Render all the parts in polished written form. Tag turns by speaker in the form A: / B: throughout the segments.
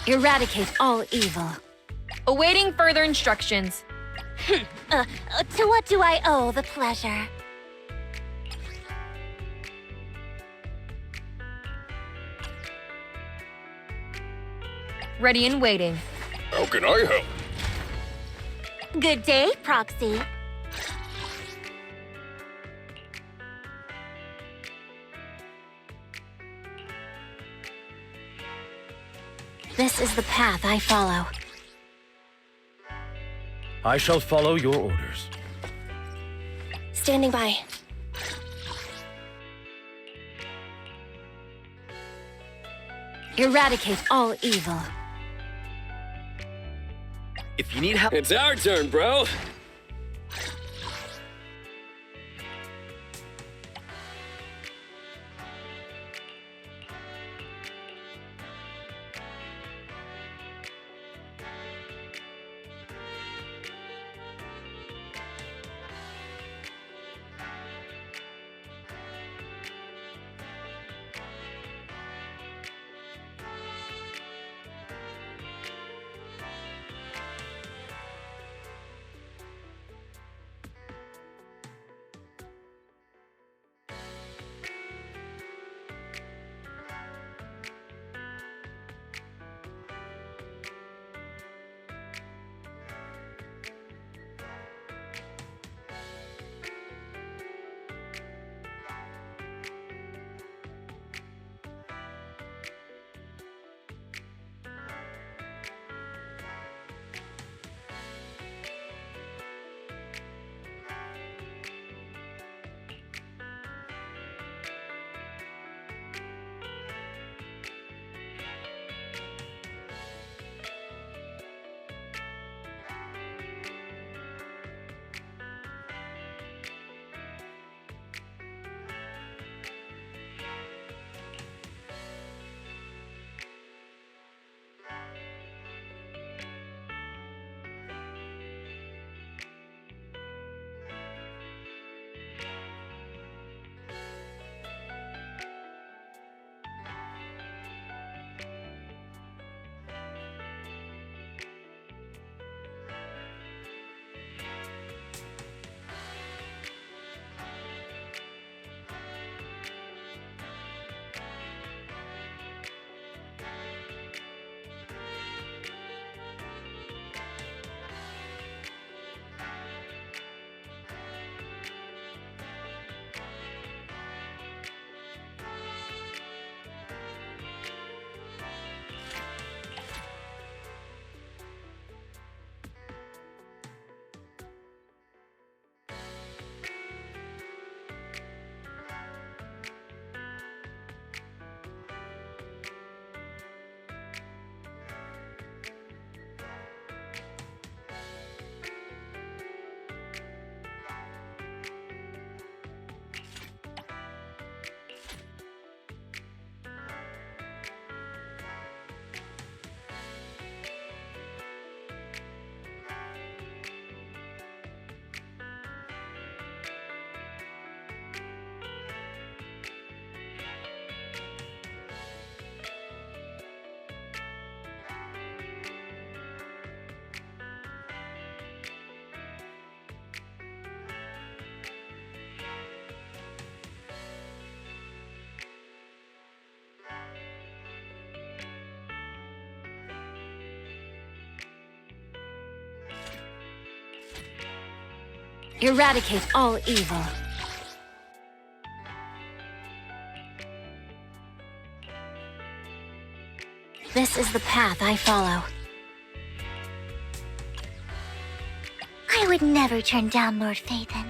A: Eradicate all evil.
B: Awaiting further instructions.
A: To what do I owe the pleasure?
B: Ready and waiting.
C: How can I help?
A: Good day, Proxy. This is the path I follow.
D: I shall follow your orders.
A: Standing by. Eradicate all evil.
D: If you need help...
C: It's our turn, bro.
A: Eradicate all evil. This is the path I follow. I would never turn down Lord Phaethon.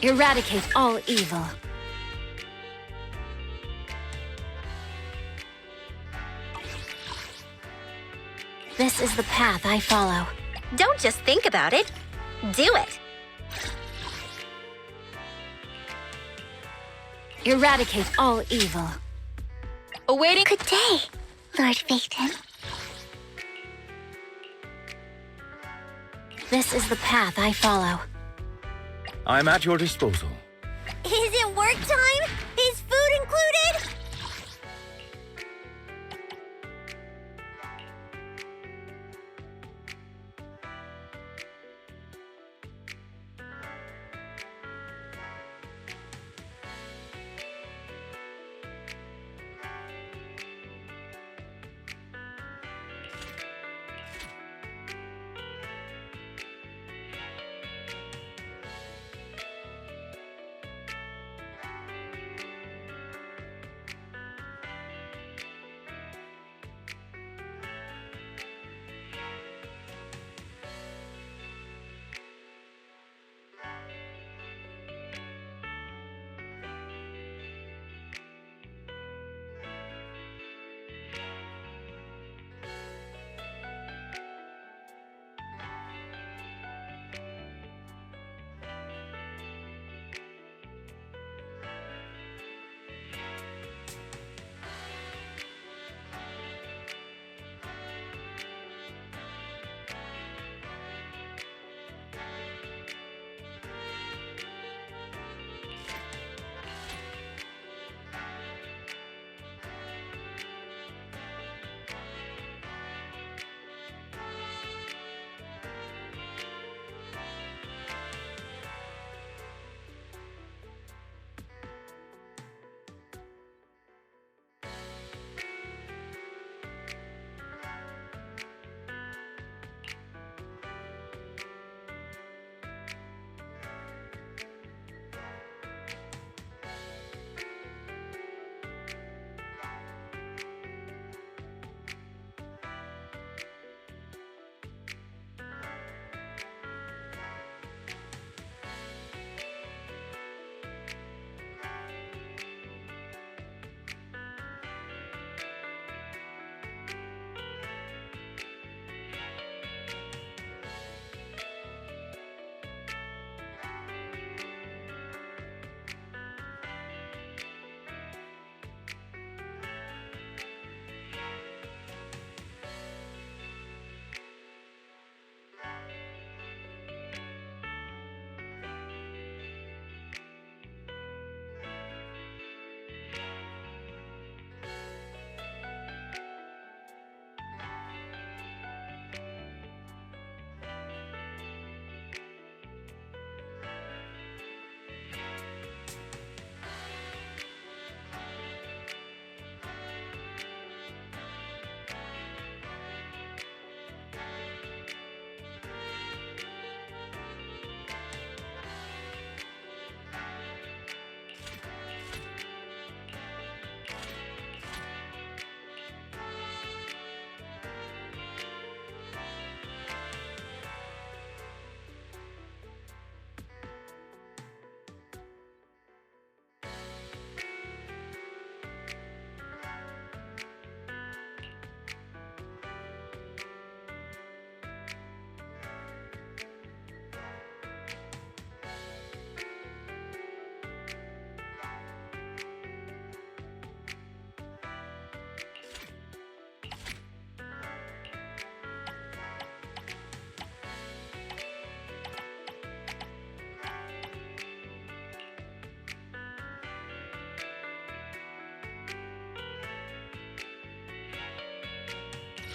A: Eradicate all evil. This is the path I follow.
E: Don't just think about it. Do it.
A: Eradicate all evil.
B: Awaiting.
E: Good day, Lord Phaethon.
A: This is the path I follow.
D: I'm at your disposal.
E: Is it work time? Is food included?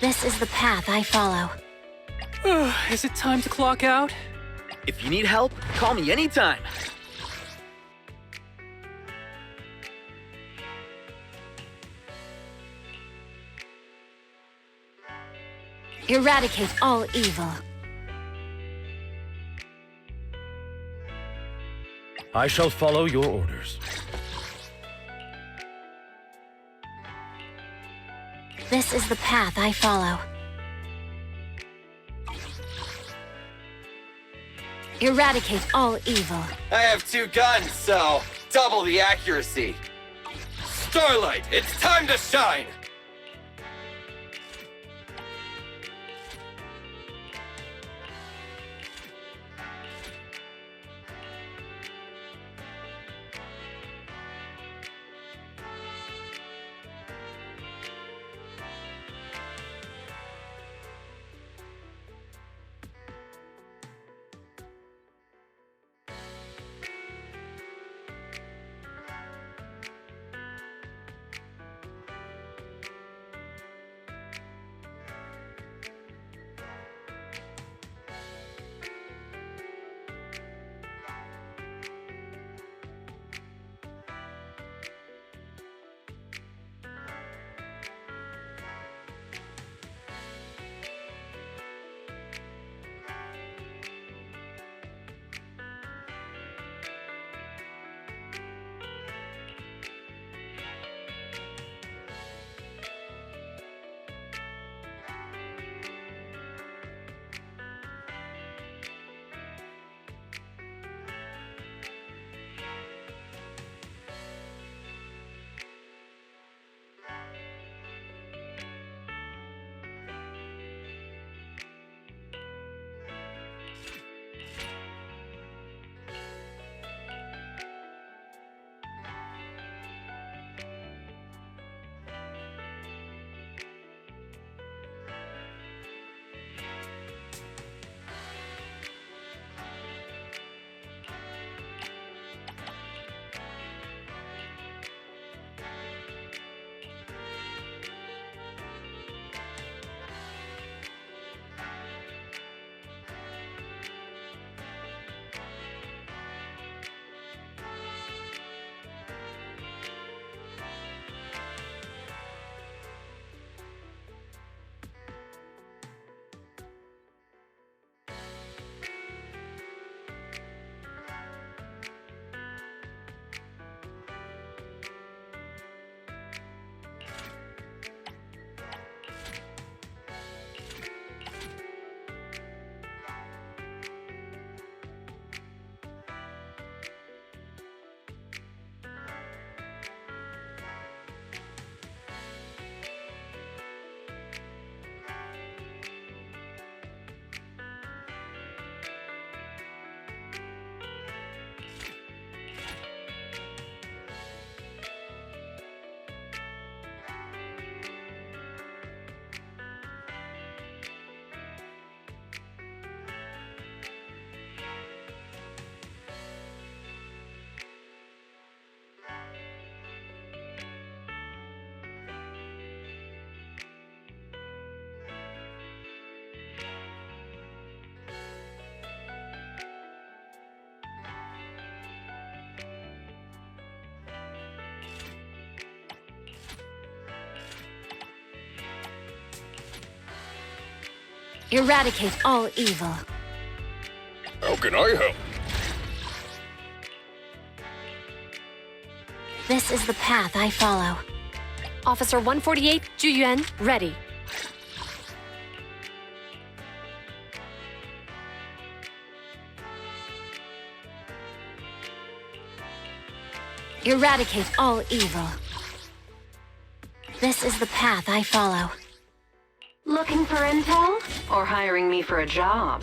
A: This is the path I follow.
F: Is it time to clock out?
D: If you need help, call me anytime.
A: Eradicate all evil.
D: I shall follow your orders.
A: This is the path I follow. Eradicate all evil.
G: I have 2 guns, so double the accuracy. Starlight, it's time to shine!
A: Eradicate all evil.
C: How can I help?
A: This is the path I follow.
B: Officer 148, Juyuan, ready.
A: Eradicate all evil. This is the path I follow.
H: Looking for intel? Or hiring me for a job?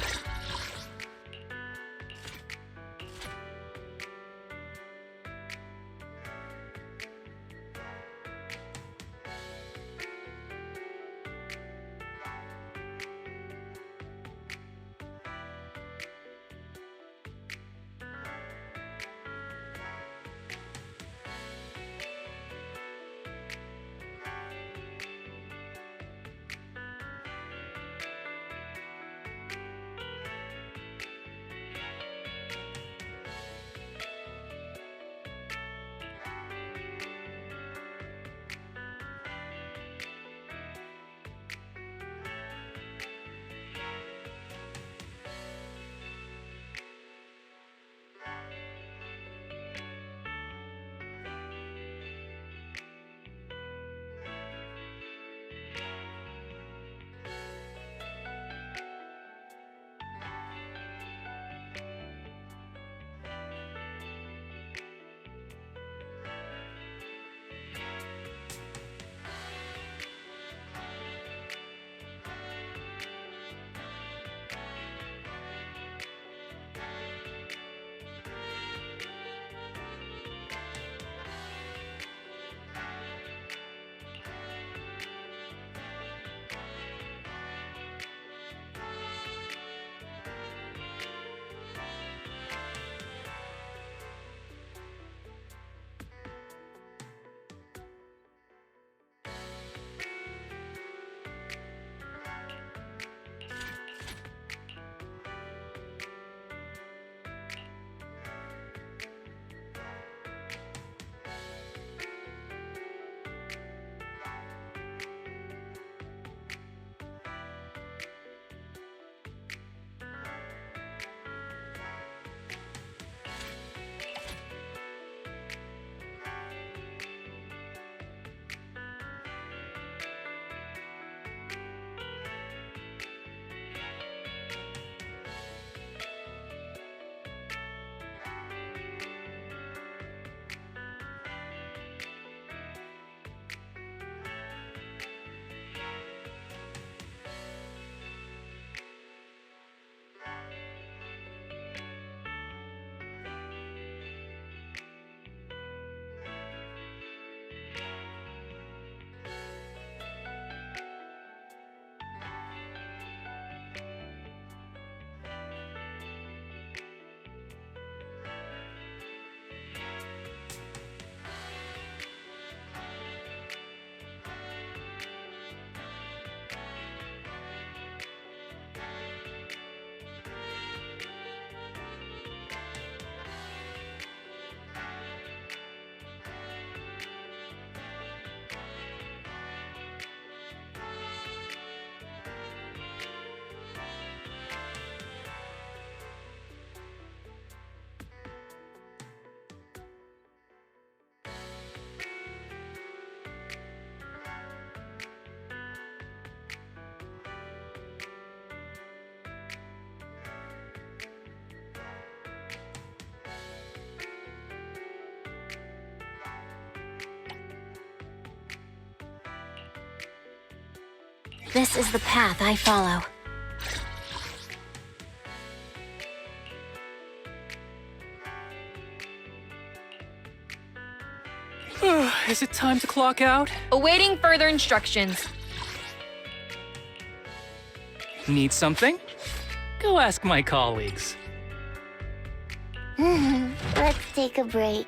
A: This is the path I follow.
F: Is it time to clock out?
B: Awaiting further instructions.
F: Need something? Go ask my colleagues.
E: Let's take a break.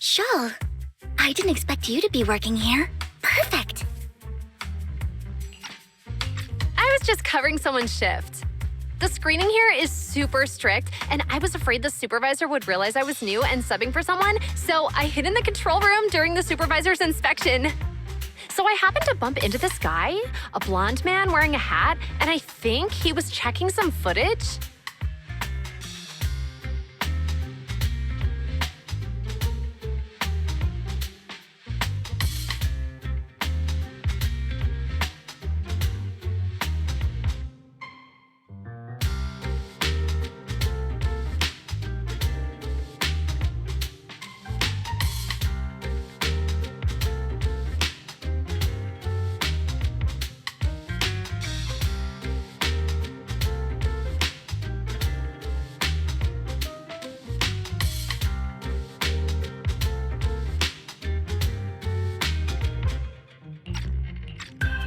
A: Shawl, I didn't expect you to be working here. Perfect.
B: I was just covering someone's shift. The screening here is super strict, and I was afraid the supervisor would realize I was new and subbing for someone, so I hid in the control room during the supervisor's inspection. So I happened to bump into this guy, a blonde man wearing a hat, and I think he was checking some footage.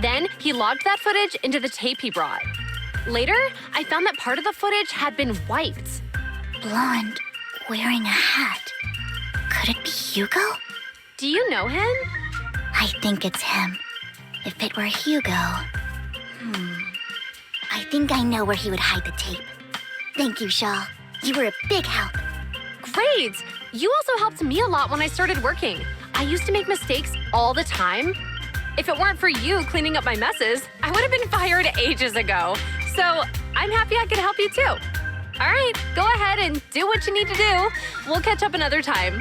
B: Then he logged that footage into the tape he brought. Later, I found that part of the footage had been wiped.
A: Blonde, wearing a hat. Could it be Hugo?
B: Do you know him?
A: I think it's him. If it were Hugo... I think I know where he would hide the tape. Thank you, Shaw. You were a big help.
B: Great! You also helped me a lot when I started working. I used to make mistakes all the time. If it weren't for you cleaning up my messes, I would have been fired ages ago. So I'm happy I could help you too. All right, go ahead and do what you need to do. We'll catch up another time.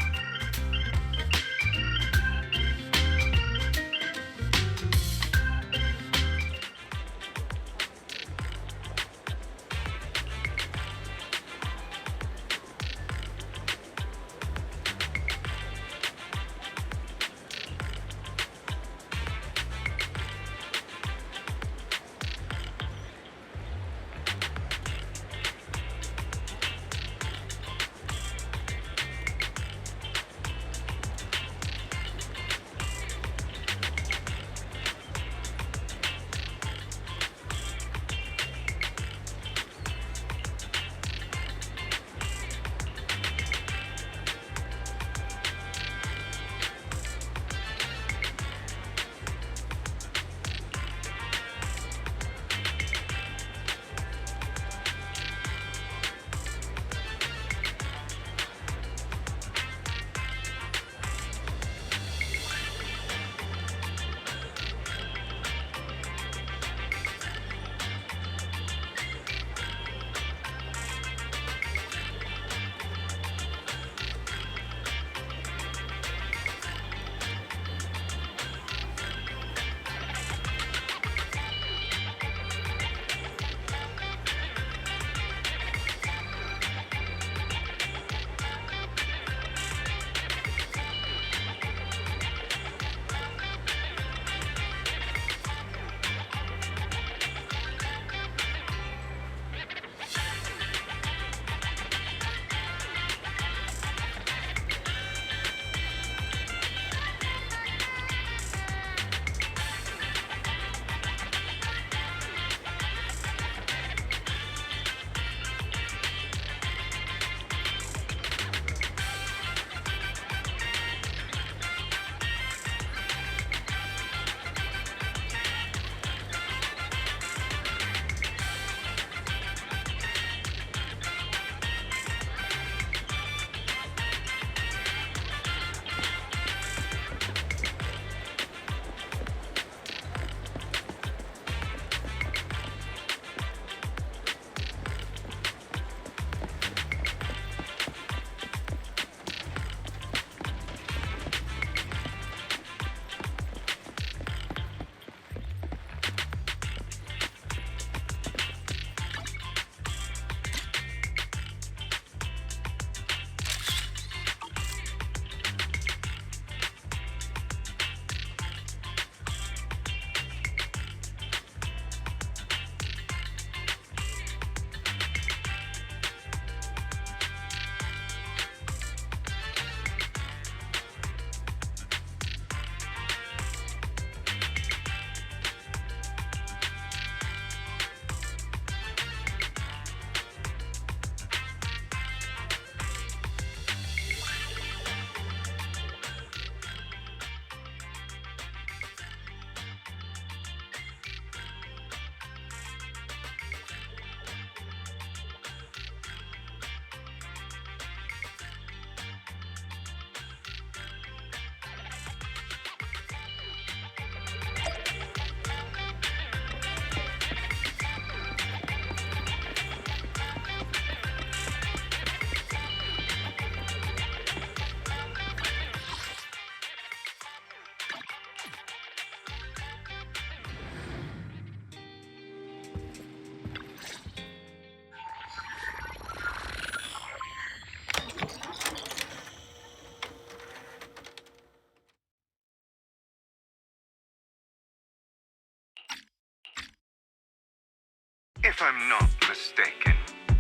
I: If I'm not mistaken,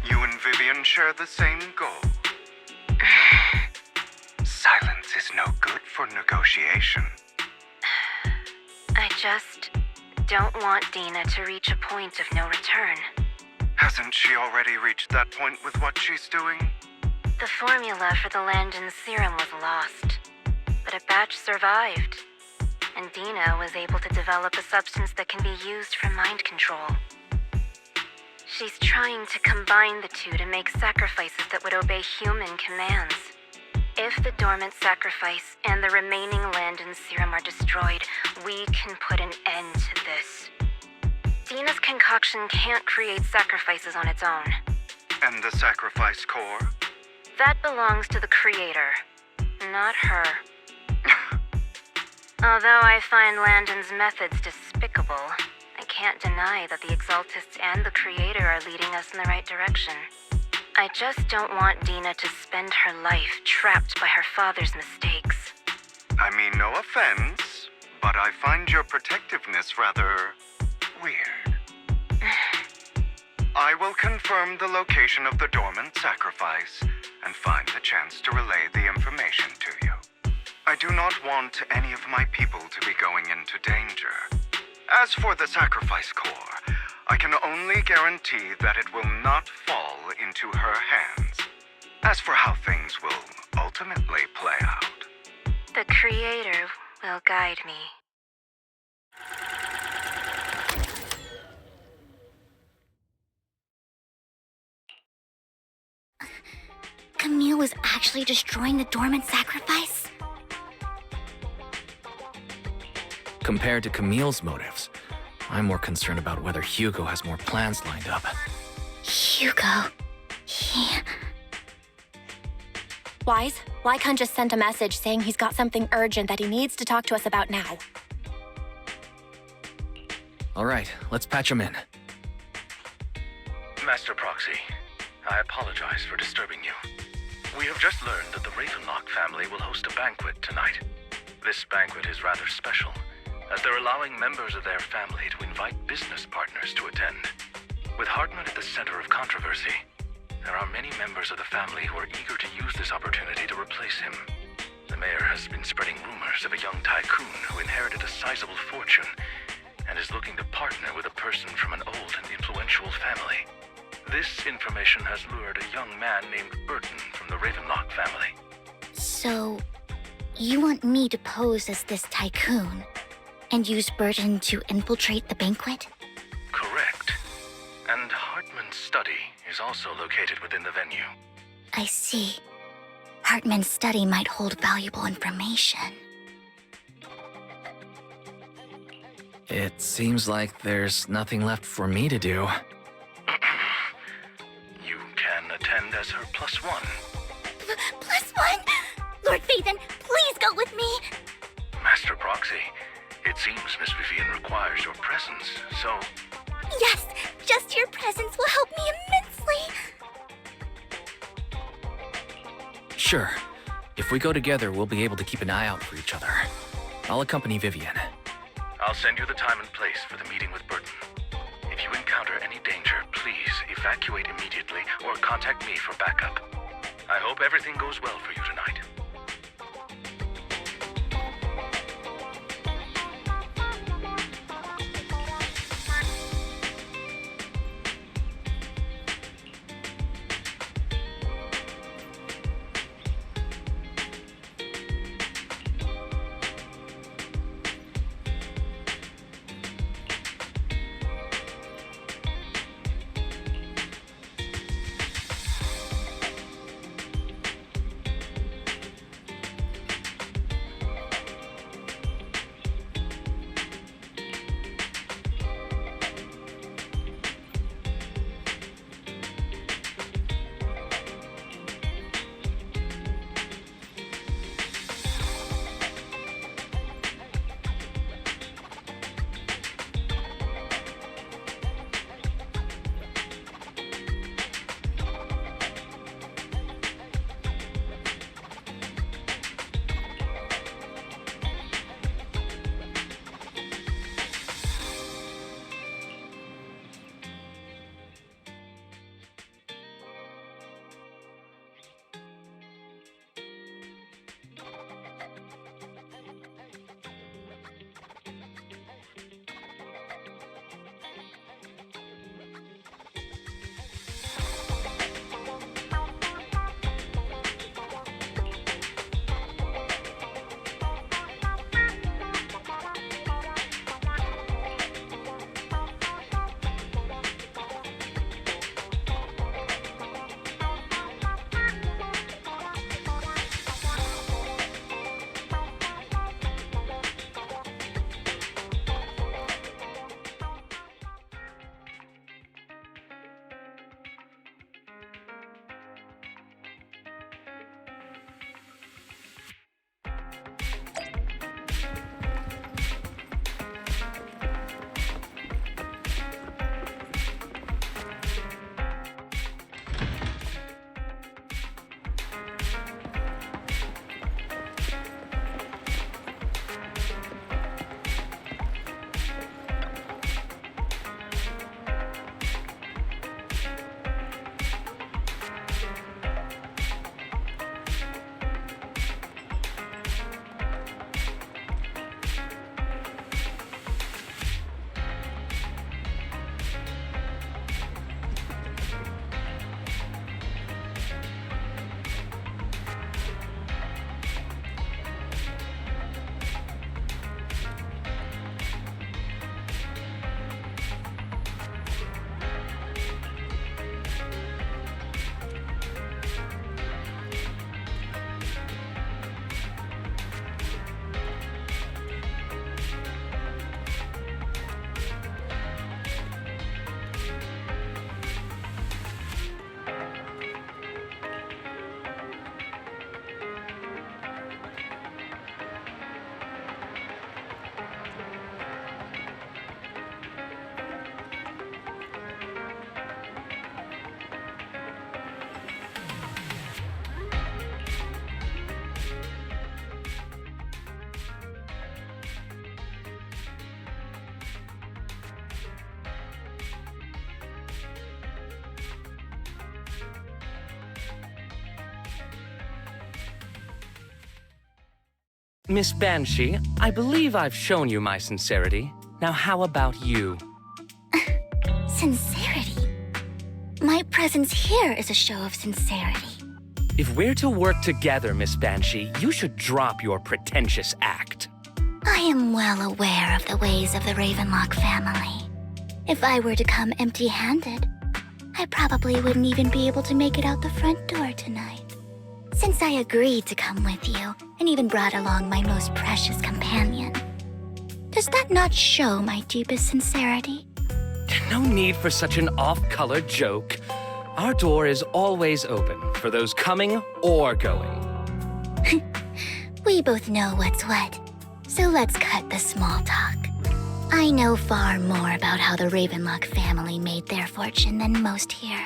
I: you and Vivian share the same goal. Silence is no good for negotiation.
H: I just don't want Dina to reach a point of no return.
I: Hasn't she already reached that point with what she's doing?
H: The formula for the Landon serum was lost, but a batch survived, and Dina was able to develop a substance that can be used for mind control. She's trying to combine the two to make sacrifices that would obey human commands. If the dormant sacrifice and the remaining Landon serum are destroyed, we can put an end to this. Dina's concoction can't create sacrifices on its own.
I: And the sacrifice core?
H: That belongs to the creator, not her. Although I find Landon's methods despicable, I can't deny that the Exaltists and the creator are leading us in the right direction. I just don't want Dina to spend her life trapped by her father's mistakes.
I: I mean, no offense, but I find your protectiveness rather weird. I will confirm the location of the dormant sacrifice and find the chance to relay the information to you. I do not want any of my people to be going into danger. As for the sacrifice core, I can only guarantee that it will not fall into her hands. As for how things will ultimately play out,
H: The creator will guide me.
A: Camille was actually destroying the dormant sacrifice?
F: Compared to Camille's motives, I'm more concerned about whether Hugo has more plans lined up.
A: Hugo.
J: Wise, Lycon just sent a message saying he's got something urgent that he needs to talk to us about now.
F: All right, let's patch him in.
D: Master Proxy, I apologize for disturbing you. We have just learned that the Ravenlock family will host a banquet tonight. This banquet is rather special, as they're allowing members of their family to invite business partners to attend. With Hartman at the center of controversy, there are many members of the family who are eager to use this opportunity to replace him. The mayor has been spreading rumors of a young tycoon who inherited a sizable fortune and is looking to partner with a person from an old and influential family. This information has lured a young man named Burton from the Ravenlock family.
A: So, you want me to pose as this tycoon and use Burton to infiltrate the banquet?
D: Correct. And Hartman's study is also located within the venue.
A: I see. Hartman's study might hold valuable information.
F: It seems like there's nothing left for me to do.
D: You can attend as her +1.
A: +1? Lord Phaethon, please go with me!
D: Master Proxy, it seems Miss Vivian requires your presence, so...
A: Yes, just your presence will help me immensely!
F: Sure. If we go together, we'll be able to keep an eye out for each other. I'll accompany Vivian.
D: I'll send you the time and place for the meeting with Burton. If you encounter any danger, please evacuate immediately or contact me for backup. I hope everything goes well for you tonight.
K: Miss Banshee, I believe I've shown you my sincerity. Now how about you?
A: Sincerity? My presence here is a show of sincerity.
K: If we're to work together, Miss Banshee, you should drop your pretentious act.
A: I am well aware of the ways of the Ravenlock family. If I were to come empty-handed, I probably wouldn't even be able to make it out the front door tonight. Since I agreed to come with you, and even brought along my most precious companion, does that not show my deepest sincerity?
K: No need for such an off-color joke. Our door is always open for those coming or going.
A: We both know what's what, so let's cut the small talk. I know far more about how the Ravenlock family made their fortune than most here.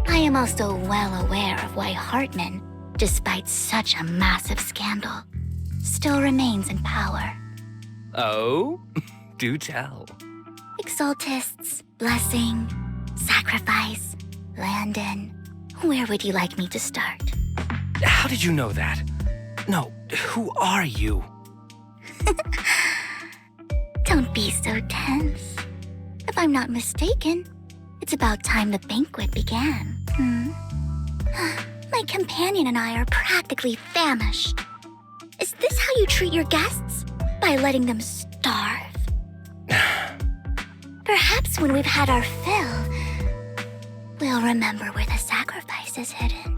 A: I am also well aware of why Hartman, despite such a massive scandal, still remains in power.
K: Oh? Do tell.
A: Exaltists, blessing, sacrifice, Landon. Where would you like me to start?
K: How did you know that? No, who are you?
A: Don't be so tense. If I'm not mistaken, it's about time the banquet began. My companion and I are practically famished. Is this how you treat your guests? By letting them starve? Perhaps when we've had our fill, we'll remember where the sacrifice is hidden.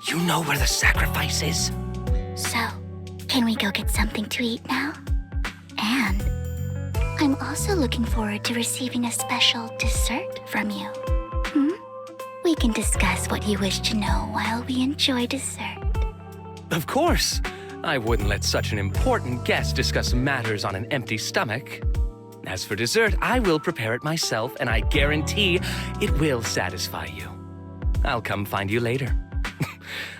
K: You know where the sacrifice is?
A: So, can we go get something to eat now? And I'm also looking forward to receiving a special dessert from you. We can discuss what you wish to know while we enjoy dessert.
K: Of course. I wouldn't let such an important guest discuss matters on an empty stomach. As for dessert, I will prepare it myself, and I guarantee it will satisfy you. I'll come find you later.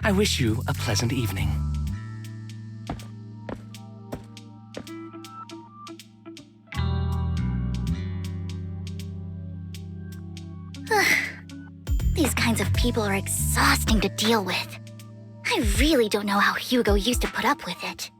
K: I wish you a pleasant evening.
A: These kinds of people are exhausting to deal with. I really don't know how Hugo used to put up with it.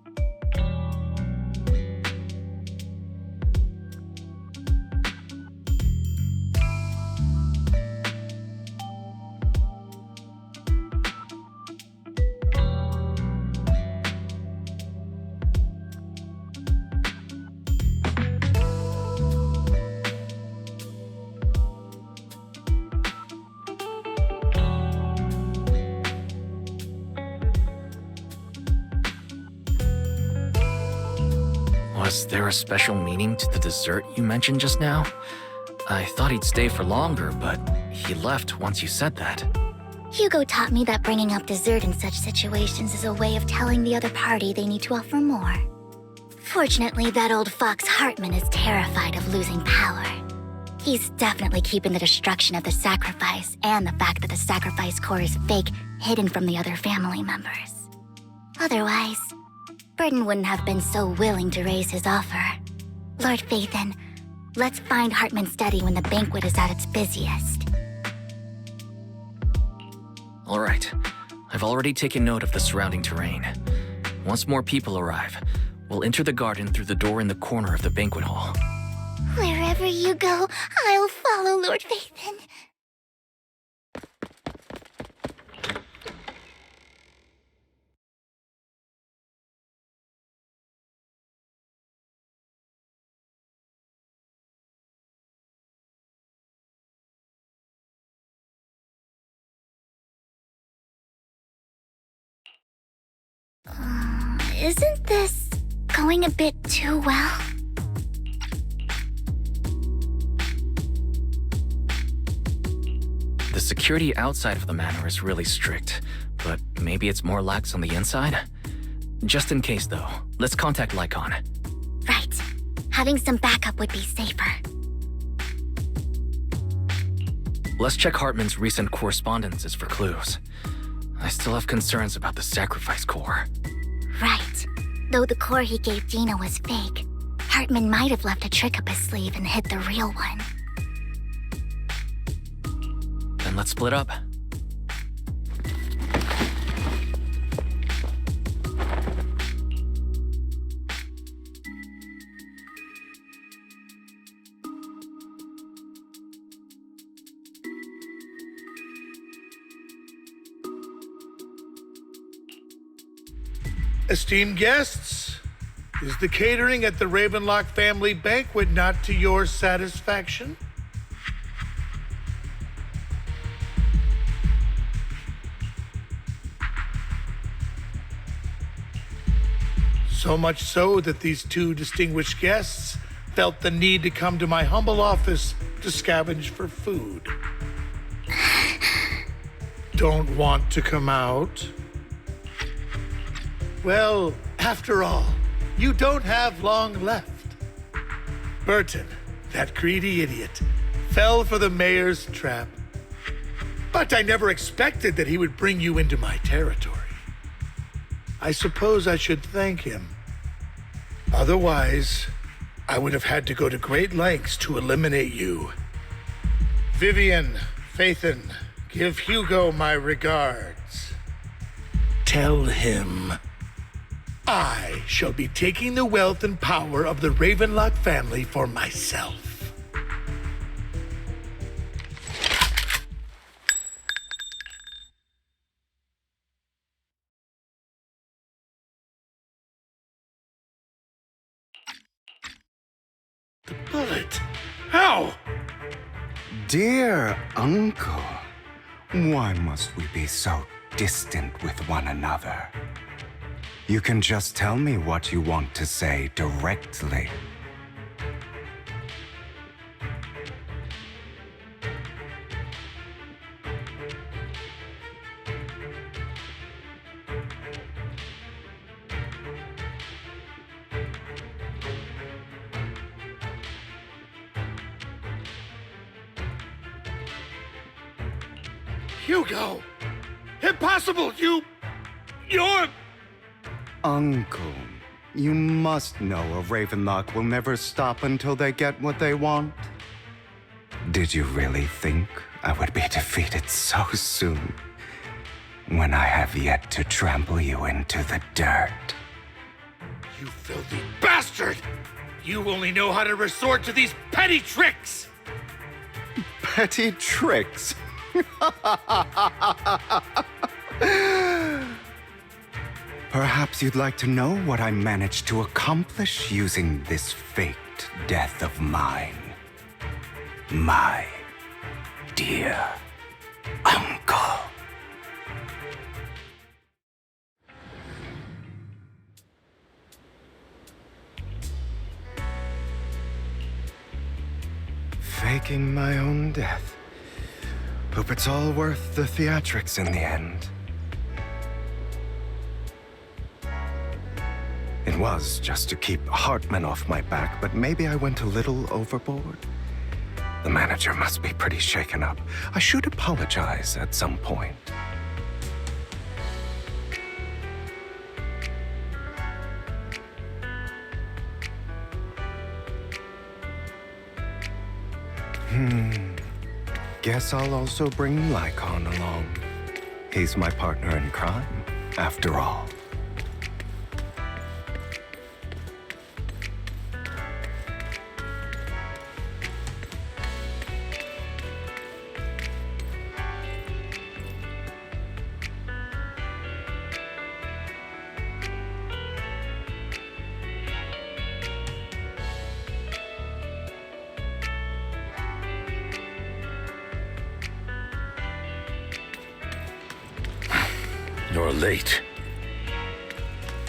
F: Was there a special meaning to the dessert you mentioned just now? I thought he'd stay for longer, but he left once you said that.
A: Hugo taught me that bringing up dessert in such situations is a way of telling the other party they need to offer more. Fortunately, that old fox Hartman is terrified of losing power. He's definitely keeping the destruction of the sacrifice and the fact that the sacrifice core is fake hidden from the other family members. Otherwise, Burton wouldn't have been so willing to raise his offer. Lord Phaethon, let's find Hartman's study when the banquet is at its busiest.
F: All right. I've already taken note of the surrounding terrain. Once more people arrive, we'll enter the garden through the door in the corner of the banquet hall.
A: Wherever you go, I'll follow, Lord Phaethon. Isn't this going a bit too well?
F: The security outside of the manor is really strict, but maybe it's more lax on the inside? Just in case, though, let's contact Lycon.
A: Right. Having some backup would be safer.
F: Let's check Hartman's recent correspondences for clues. I still have concerns about the sacrifice core.
A: Right. Though the core he gave Dina was fake, Hartman might have left a trick up his sleeve and hid the real one.
F: Then let's split up.
L: Esteemed guests, is the catering at the Ravenlock family banquet not to your satisfaction? So much so that these two distinguished guests felt the need to come to my humble office to scavenge for food. Don't want to come out? Well, after all, you don't have long left. Burton, that greedy idiot, fell for the mayor's trap. But I never expected that he would bring you into my territory. I suppose I should thank him. Otherwise, I would have had to go to great lengths to eliminate you. Vivian, Phaethon, give Hugo my regards. Tell him I shall be taking the wealth and power of the Ravenlock family for myself. The bullet? How?
I: Dear Uncle, why must we be so distant with one another? You can just tell me what you want to say directly.
L: Hugo! Impossible! You're...
I: Uncle, you must know a Ravenlock will never stop until they get what they want. Did you really think I would be defeated so soon, when I have yet to trample you into the dirt?
L: You filthy bastard! You only know how to resort to these petty tricks!
I: Petty tricks? Perhaps you'd like to know what I managed to accomplish using this faked death of mine. My dear uncle. Faking my own death. Hope it's all worth the theatrics in the end. It was just to keep Hartman off my back, but maybe I went a little overboard. The manager must be pretty shaken up. I should apologize at some point. Guess I'll also bring Lycon along. He's my partner in crime, after all.
C: You're late.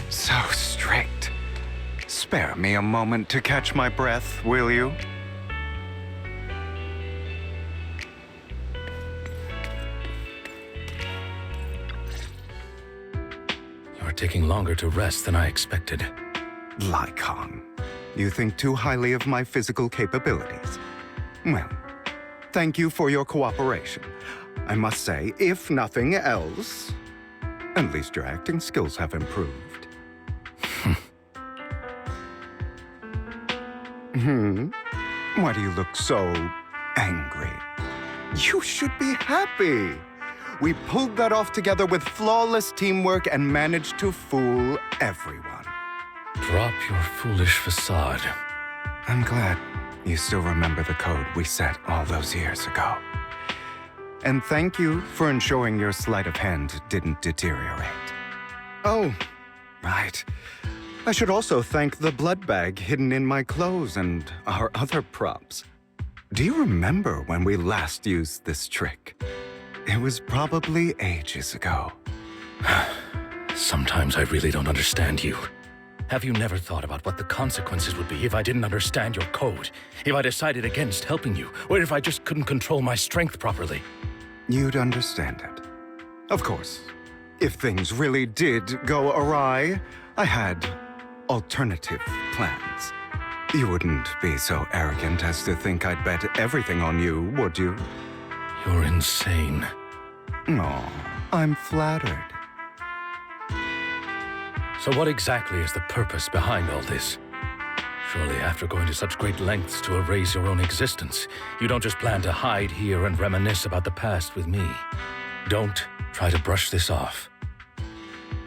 I: So strict. Spare me a moment to catch my breath, will you?
K: You're taking longer to rest than I expected.
I: Lycon, you think too highly of my physical capabilities. Well, thank you for your cooperation. I must say, if nothing else, at least your acting skills have improved. Why do you look so angry? You should be happy. We pulled that off together with flawless teamwork and managed to fool everyone.
K: Drop your foolish facade.
I: I'm glad you still remember the code we set all those years ago. And thank you for ensuring your sleight of hand didn't deteriorate. Oh, Right. I should also thank the blood bag hidden in my clothes and our other props. Do you remember when we last used this trick? It was probably ages ago.
K: Sometimes I really don't understand you. Have you never thought about what the consequences would be if I didn't understand your code? If I decided against helping you? Or if I just couldn't control my strength properly?
I: You'd understand it. Of course, if things really did go awry, I had alternative plans. You wouldn't be so arrogant as to think I'd bet everything on you, would you?
K: You're insane.
I: Oh, I'm flattered.
K: So what exactly is the purpose behind all this? Surely after going to such great lengths to erase your own existence, you don't just plan to hide here and reminisce about the past with me. Don't try to brush this off.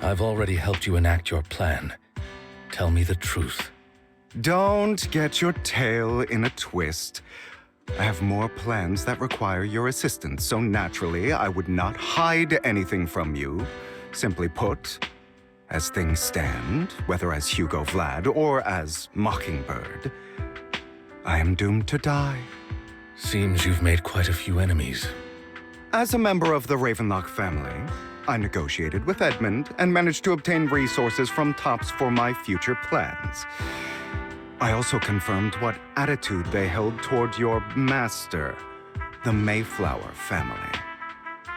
K: I've already helped you enact your plan. Tell me the truth.
I: Don't get your tail in a twist. I have more plans that require your assistance, so naturally I would not hide anything from you. Simply put, as things stand, whether as Hugo Vlad or as Mockingbird, I am doomed to die.
K: Seems you've made quite a few enemies.
I: As a member of the Ravenlock family, I negotiated with Edmund and managed to obtain resources from Tops for my future plans. I also confirmed what attitude they held toward your master, the Mayflower family.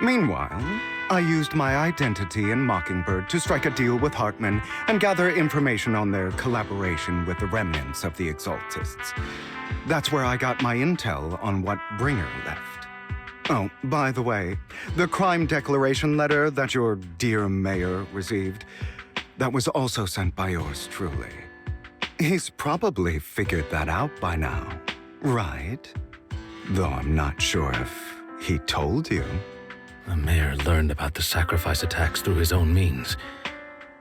I: Meanwhile, I used my identity in Mockingbird to strike a deal with Hartman and gather information on their collaboration with the remnants of the Exaltists. That's where I got my intel on what Bringer left. Oh, by the way, the crime declaration letter that your dear mayor received, that was also sent by yours truly. He's probably figured that out by now, right? Though I'm not sure if he told you.
K: The mayor learned about the sacrifice attacks through his own means,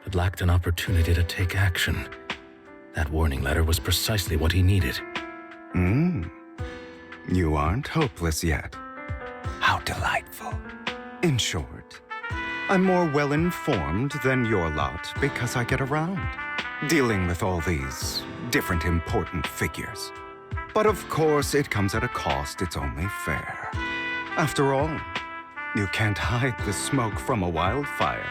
K: but lacked an opportunity to take action. That warning letter was precisely what he needed.
I: You aren't hopeless yet. How delightful. In short, I'm more well-informed than your lot because I get around, dealing with all these different important figures. But of course, it comes at a cost. It's only fair. After all, you can't hide the smoke from a wildfire.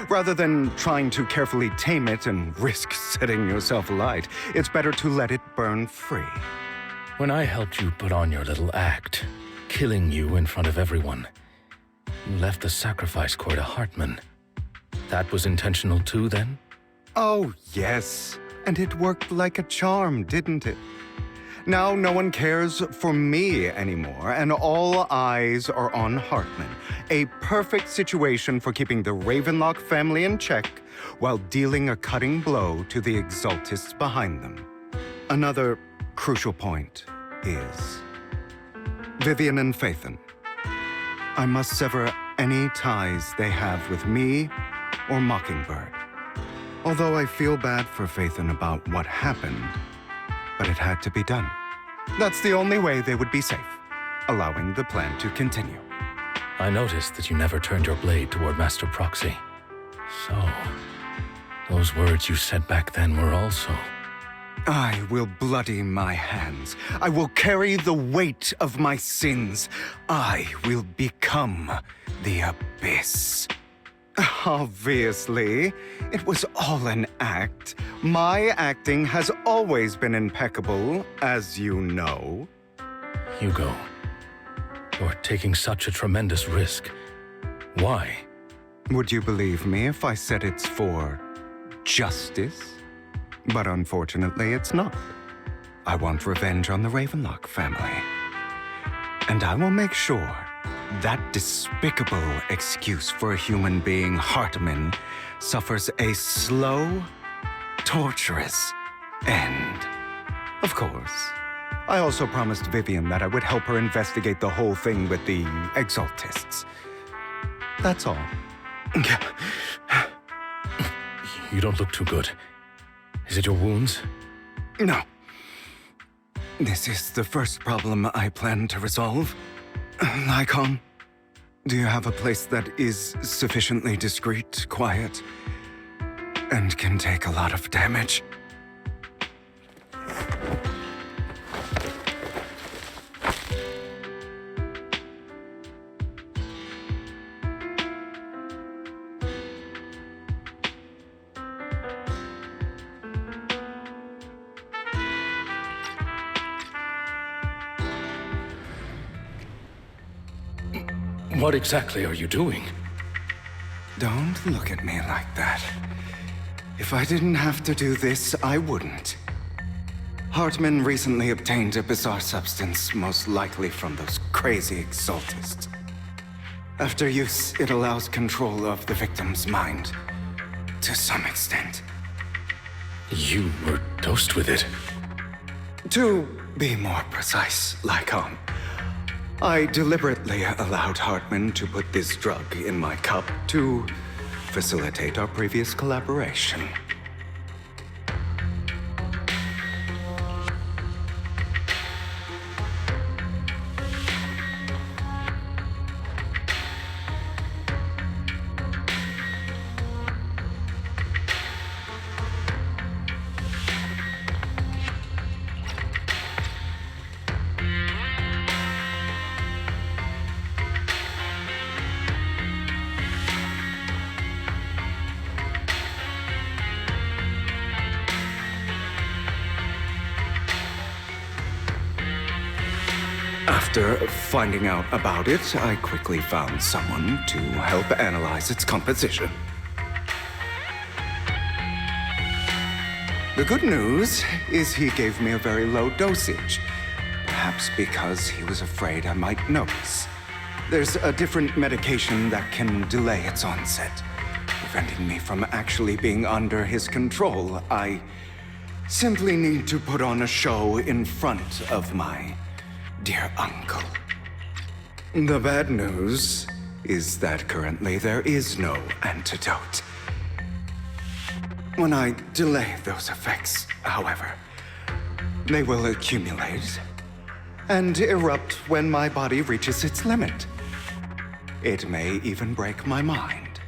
I: Rather than trying to carefully tame it and risk setting yourself alight, it's better to let it burn free.
K: When I helped you put on your little act, killing you in front of everyone, you left the sacrifice core to Hartman. That was intentional too, then?
I: Oh, yes. And it worked like a charm, didn't it? Now no one cares for me anymore, and all eyes are on Hartman. A perfect situation for keeping the Ravenlock family in check while dealing a cutting blow to the Exaltists behind them. Another crucial point is Vivian and Phaethon. I must sever any ties they have with me or Mockingbird. Although I feel bad for Phaethon about what happened, but it had to be done. That's the only way they would be safe, allowing the plan to continue.
K: I noticed that you never turned your blade toward Master Proxy. So, those words you said back then were also...
I: I will bloody my hands. I will carry the weight of my sins. I will become the Abyss. Obviously, it was all an act. My acting has always been impeccable, as you know.
K: Hugo, you're taking such a tremendous risk. Why?
I: Would you believe me if I said it's for justice? But unfortunately, it's not. I want revenge on the Ravenlock family. And I will make sure that despicable excuse for a human being, Hartman, suffers a slow, torturous end. Of course, I also promised Vivian that I would help her investigate the whole thing with the Exaltists. That's all.
K: You don't look too good. Is it your wounds?
I: No. This is the first problem I plan to resolve. Lycon, do you have a place that is sufficiently discreet, quiet? and can take a lot of damage.
C: What exactly are you doing?
I: Don't look at me like that. If I didn't have to do this, I wouldn't. Hartman recently obtained a bizarre substance, most likely from those crazy exaltists. After use, it allows control of the victim's mind. To some extent.
C: You were dosed with it.
I: To be more precise, Lycon, I deliberately allowed Hartman to put this drug in my cup to facilitate our previous collaboration. After finding out about it, I quickly found someone to help analyze its composition. The good news is he gave me a very low dosage, perhaps because he was afraid I might notice. There's a different medication that can delay its onset, preventing me from actually being under his control. I simply need to put on a show in front of my dear uncle. The bad news is that currently there is no antidote. When I delay those effects, however, they will accumulate and erupt when my body reaches its limit. It may even break my mind.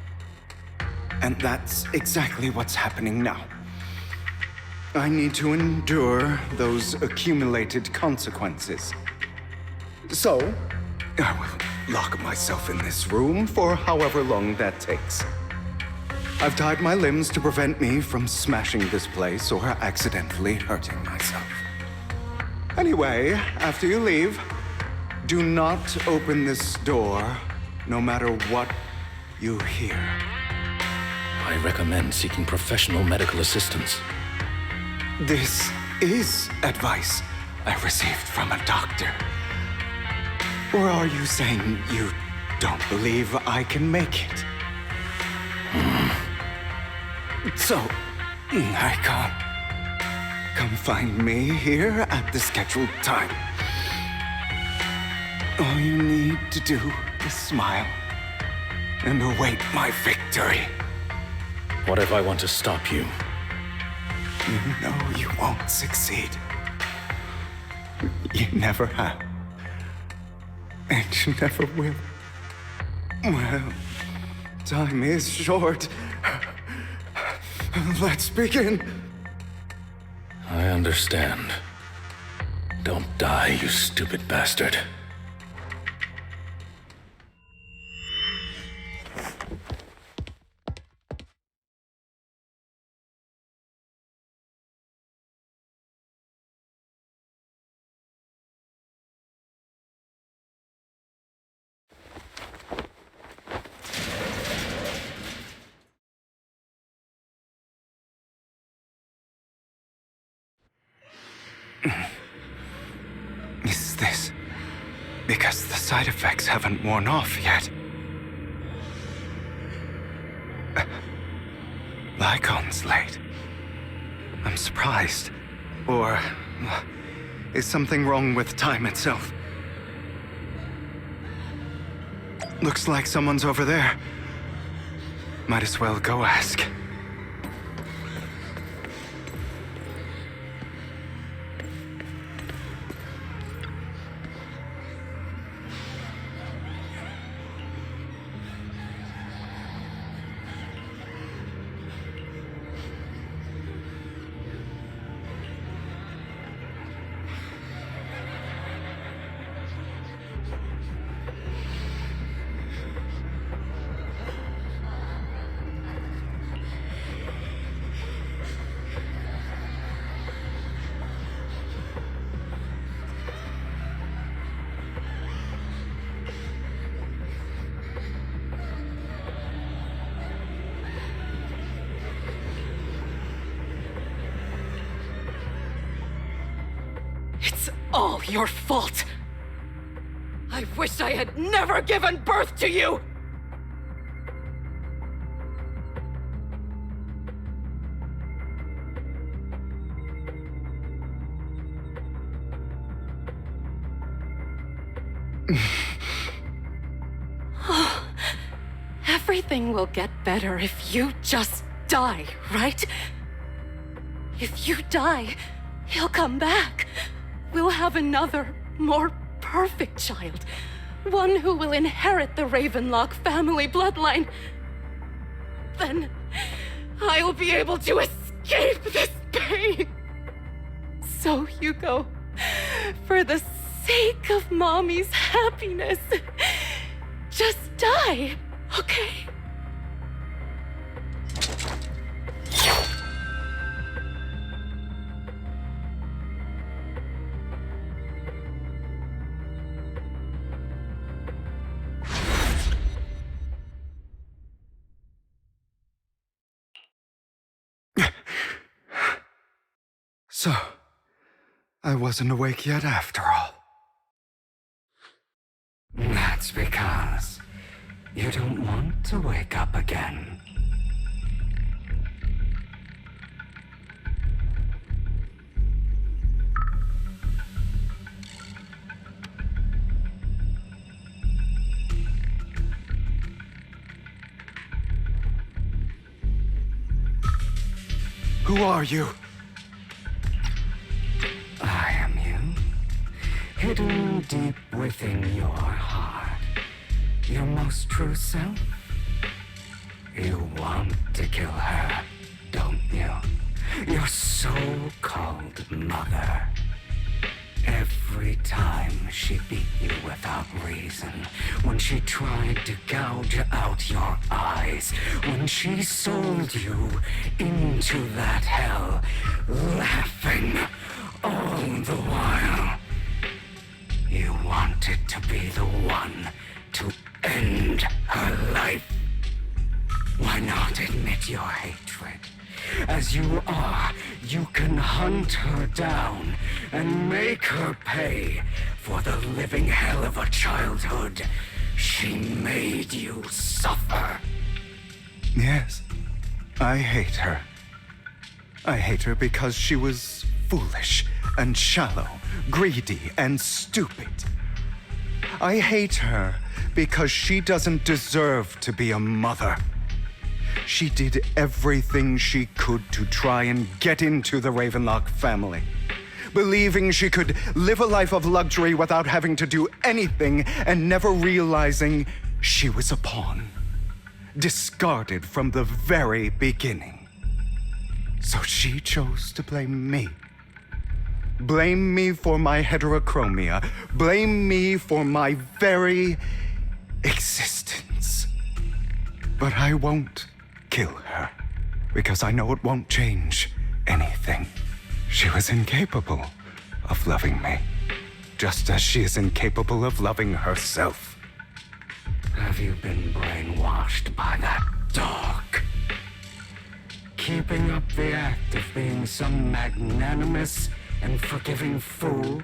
I: And that's exactly what's happening now. I need to endure those accumulated consequences. So, I will lock myself in this room for however long that takes. I've tied my limbs to prevent me from smashing this place or accidentally hurting myself. Anyway, after you leave, do not open this door, no matter what you hear.
C: I recommend seeking professional medical assistance.
I: This is advice I received from a doctor. Or are you saying you don't believe I can make it? So, Icon, come find me here at the scheduled time. All you need to do is smile and await my victory.
C: What if I want to stop you?
I: You know you won't succeed. You never have. And you never will. Well, time is short. Let's begin.
C: I understand. Don't die, you stupid bastard.
I: Is this because the side effects haven't worn off yet? Lycon's late. I'm surprised. Or is something wrong with time itself? Looks like someone's over there. Might as well go ask.
M: all your fault. I wish I had never given birth to you! Everything will get better if you just die, right? If you die, he'll come back. We'll have another, more perfect child. One who will inherit the Ravenlock family bloodline. Then I'll be able to escape this pain. So, Hugo, for the sake of Mommy's happiness, just die, okay?
I: So, I wasn't awake yet after all.
N: That's because you don't want to wake up again.
I: Who are you?
N: I am you. Hidden deep within your heart. Your most true self. You want to kill her, don't you? Your so-called mother. Every time she beat you without reason, when she tried to gouge out your eyes, when she sold you into that hell, laughing all the while. You wanted to be the one to end her life. Why not admit your hatred? As you are, you can hunt her down and make her pay for the living hell of a childhood she made you suffer.
I: Yes, I hate her. I hate her because she was foolish and shallow, greedy and stupid. I hate her because she doesn't deserve to be a mother. She did everything she could to try and get into the Ravenlock family, believing she could live a life of luxury without having to do anything and never realizing she was a pawn, discarded from the very beginning. So she chose to blame me. Blame me for my heterochromia. Blame me for my very existence. But I won't kill her, because I know it won't change anything. She was incapable of loving me, just as she is incapable of loving herself.
N: Have you been brainwashed by that dog? Keeping up the act of being some magnanimous and forgiving fool?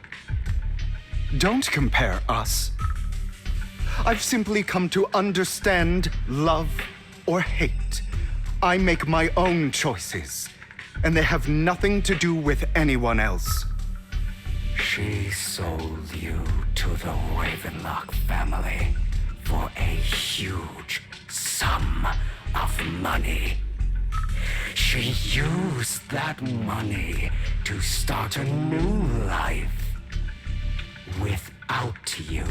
I: Don't compare us. I've simply come to understand love or hate. I make my own choices, and they have nothing to do with anyone else.
N: She sold you to the Ravenlock family for a huge sum of money. She used that money to start a new life without you.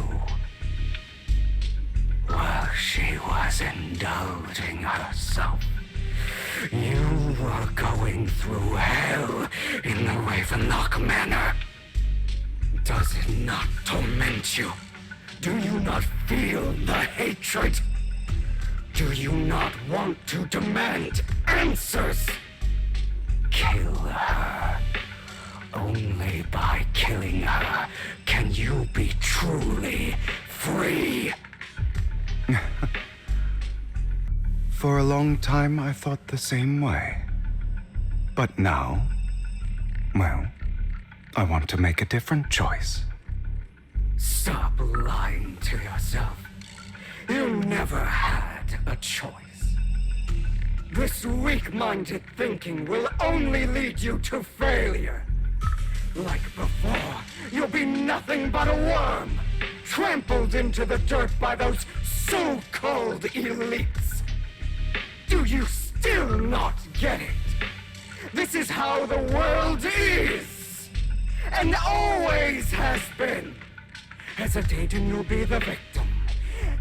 N: While she was indulging herself, you were going through hell in the Ravenlock Manor. Does it not torment you? Do you not feel the hatred? Do you not want to demand answers? Kill her. Only by killing her can you be truly free.
I: For a long time, I thought the same way. But now, well, I want to make a different choice.
N: Stop lying to yourself. You never had a choice. This weak-minded thinking will only lead you to failure. Like before, you'll be nothing but a worm, trampled into the dirt by those so-called elites. Do you still not get it? This is how the world is, and always has been. Hesitate and you'll be the victim.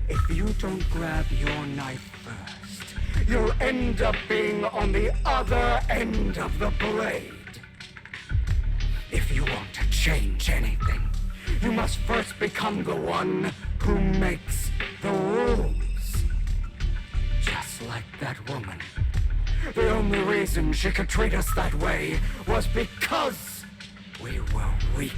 N: If you don't grab your knife first, you'll end up being on the other end of the blade. If you want to change anything, you must first become the one who makes the rules. Just like that woman. The only reason she could treat us that way was because we were weak.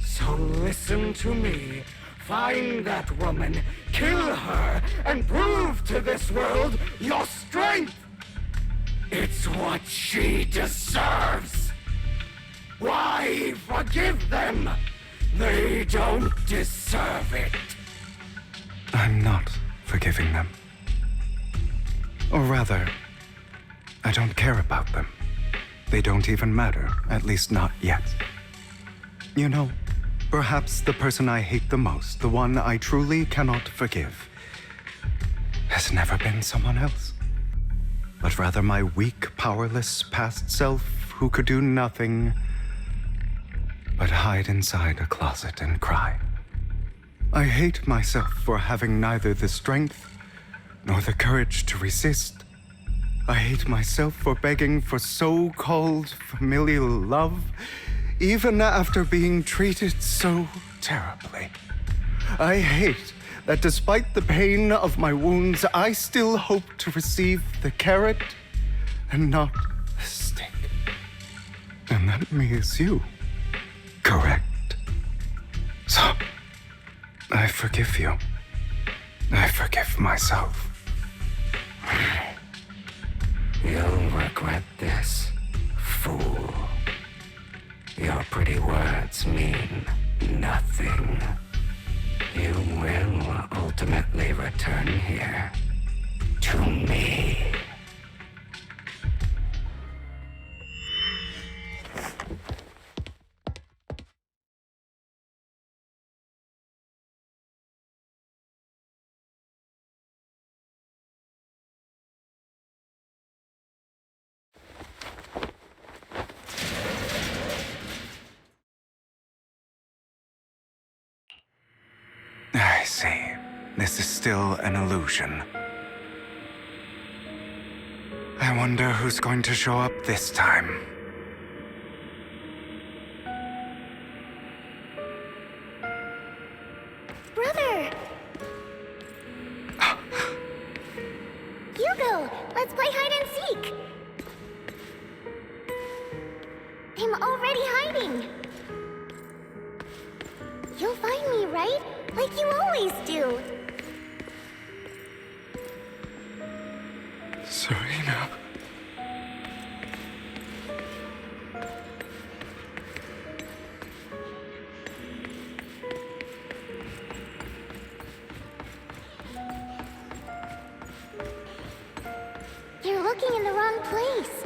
N: So listen to me. Find that woman, kill her, and prove to this world your strength. It's what she deserves. Why forgive them? They don't deserve it.
I: I'm not forgiving them. Or rather, I don't care about them. They don't even matter, at least not yet. You know, perhaps the person I hate the most, the one I truly cannot forgive, has never been someone else, but rather my weak, powerless past self who could do nothing but hide inside a closet and cry. I hate myself for having neither the strength nor the courage to resist. I hate myself for begging for so-called familial love, even after being treated so terribly. I hate that despite the pain of my wounds, I still hope to receive the carrot and not the stick. And that me is you. Correct. So, I forgive you. I forgive myself.
N: You'll regret this, fool. Your pretty words mean nothing. You will ultimately return here to me.
I: I see. This is still an illusion. I wonder who's going to show up this time.
E: Brother! Hugo, let's play hide and seek! I'm already hiding! You'll find me, right? Like you always do!
I: Serena.
E: You're looking in the wrong place.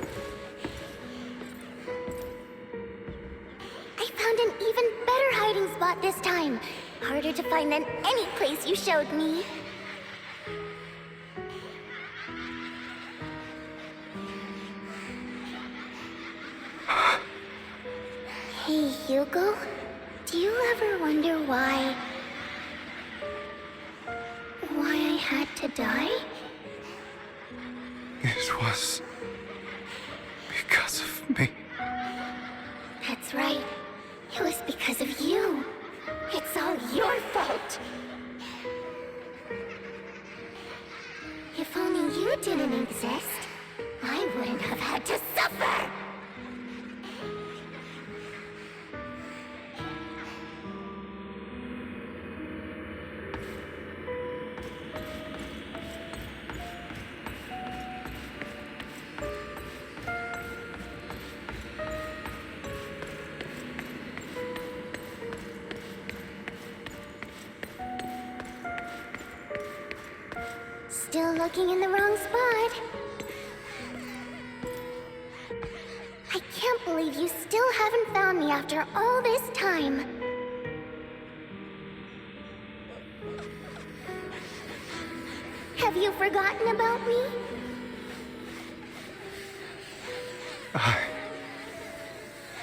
E: I found an even better hiding spot this time. Harder to find than any place you showed me. Hey, Hugo. Do you ever wonder why I had to die?
I: It was because of me.
E: That's right. It was because of you. It's all your fault. If only you didn't exist, I wouldn't have had to suffer. still looking in the wrong spot. I can't believe you still haven't found me after all this time. Have you forgotten about me?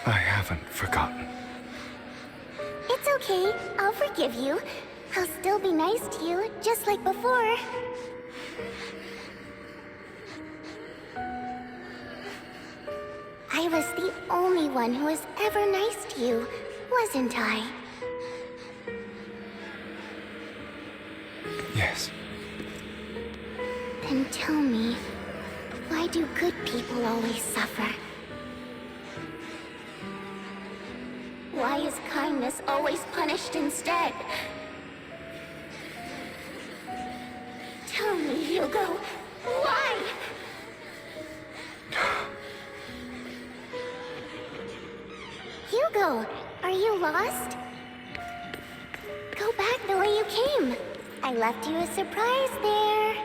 I: I haven't forgotten.
E: It's okay. I'll forgive you. I'll still be nice to you, just like before. I was the only one who was ever nice to you, wasn't I?
I: Yes.
E: Then tell me, why do good people always suffer? Why is kindness always punished instead? Tell me, Hugo, why? Hugo, are you lost? Go back the way you came. I left you a surprise there.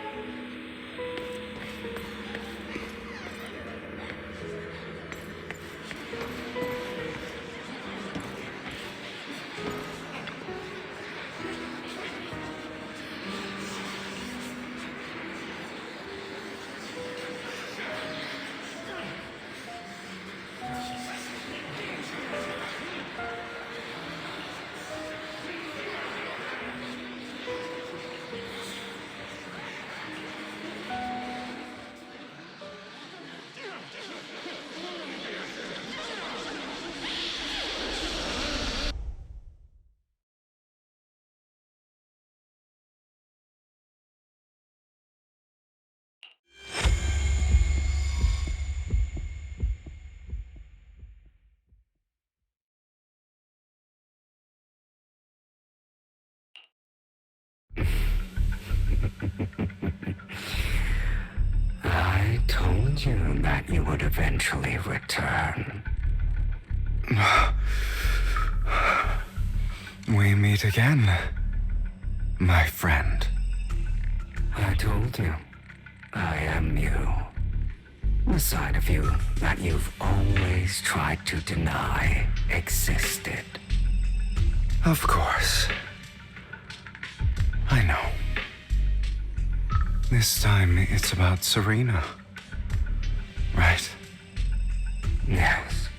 N: I told you that you would eventually return.
I: We meet again, my friend.
N: I told you, I am you. The side of you that you've always tried to deny existed.
I: Of course. I know. This time it's about Serena. Right?
N: Yes,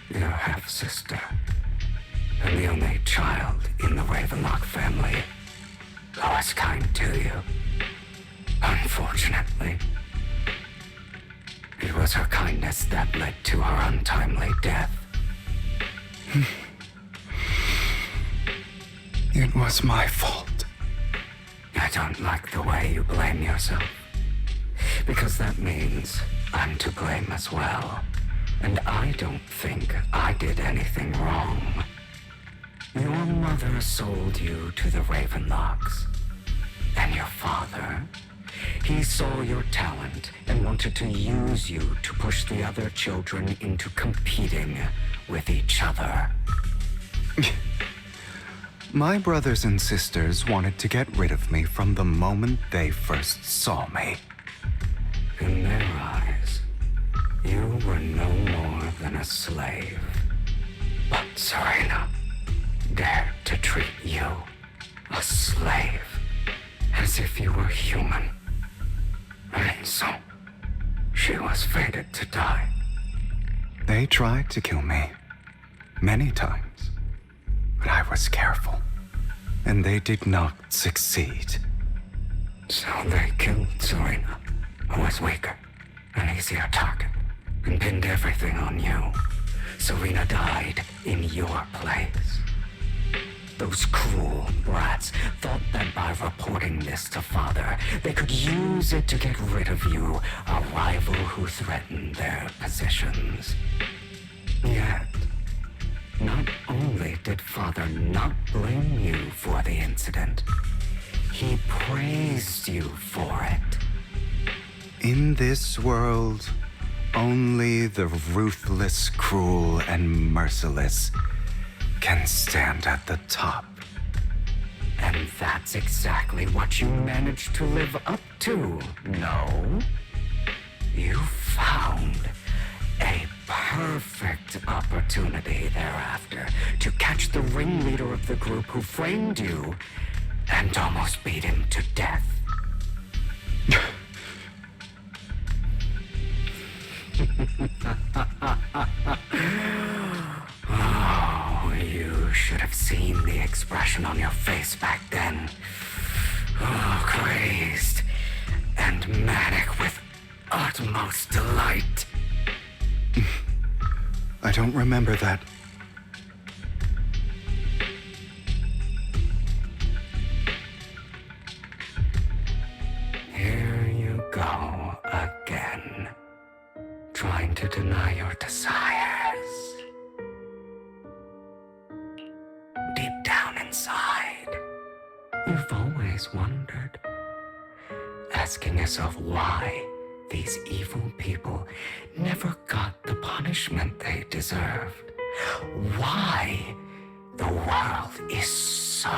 N: your half-sister. And the only child in the Ravenlock family who was kind to you. Unfortunately, it was her kindness that led to her untimely death.
I: It was my fault.
N: I don't like the way you blame yourself. Because that means I'm to blame as well. And I don't think I did anything wrong. Your mother sold you to the Ravenlocks. And your father, he saw your talent and wanted to use you to push the other children into competing with each other.
I: My brothers and sisters wanted to get rid of me from the moment they first saw me.
N: In their eyes, you were no more than a slave. But Serena dared to treat you, a slave, as if you were human. And so, she was fated to die.
I: They tried to kill me many times, but I was careful, and they did not succeed.
N: So they killed Serena, who was weaker, an easier target, and pinned everything on you. Serena died in your place. Those cruel brats thought that by reporting this to Father, they could use it to get rid of you, a rival who threatened their positions. Yet, not only did Father not blame you for the incident, he praised you for it.
I: In this world, only the ruthless, cruel, and merciless can stand at the top.
N: And And that's exactly what you managed to live up to, no? You found a perfect opportunity thereafter to catch the ringleader of the group who framed you and almost beat him to death. Oh, you should have seen the expression on your face back then. Oh, crazed and manic with utmost delight.
I: I don't remember that.
N: Here you go again, trying to deny your desires. Deep down inside, you've always wondered, asking yourself why these evil people never got the punishment they deserved. Why the world is so